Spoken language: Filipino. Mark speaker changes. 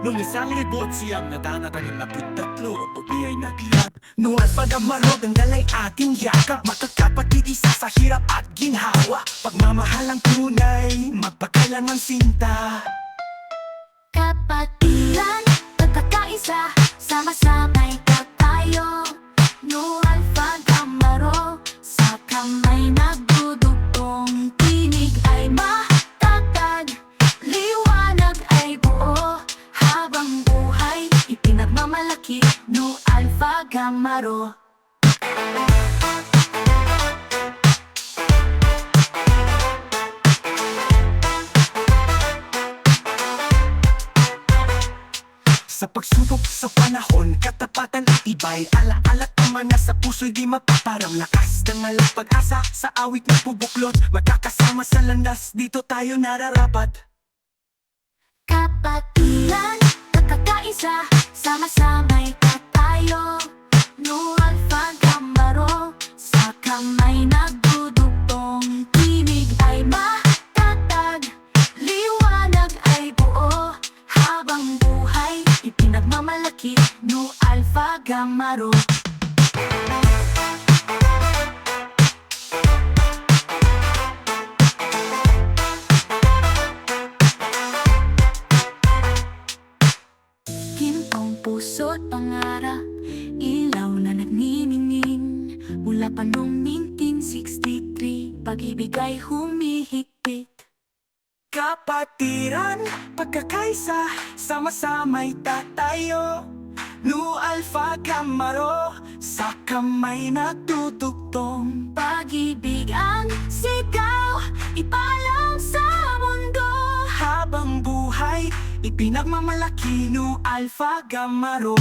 Speaker 1: Nung isang libot siyang natanatanim na putatlo, pag-iya'y naglab. Nung Alpha Gamma Rho, ang dalay ating yakap. Magkakapatid isa sa hirap at ginhawa. Pagmamahal ang tunay, magpakailanman sinta.
Speaker 2: Kapatiran, pagkakaisa, sama-samay ka tayo. No Alpha Gamma Rho, sa kamay nagdudugtong. Tinig ay matatag, liwanag ay buo. Habang buhay, ipinagmamalaki. No Alpha Gamma Rho.
Speaker 1: Sa pagsubok sa panahon, katapatan at tibay. Alaala ang mga sa puso'y di mapaparang lakas. Dangalang pag-asa sa awit ng pubuklod. Magkakasama sa landas, dito tayo nararapat.
Speaker 2: Kapatiran, pagkakaisa, sama-samay ka tayo. No Alpha Gamma Rho, sa kamay nagdudugtong. Tinig ay matatag, liwanag ay buo. Habang buhay, ipinagmamalaki. No Alpha Gamma Rho. Gintong puso't pangarap, ilaw na nagniningning. Mula pa noong 1963, pag-ibig ay humihigpit.
Speaker 1: Kapatiran, pagkakaisa, sama-samay tayo. No Alpha Gamma Rho, sa kamay nagtutugtong.
Speaker 2: Pag-ibig ang sigaw, ipaalam sa mundo.
Speaker 1: Habang buhay, ipinagmamalaki. No Alpha Gamma Rho.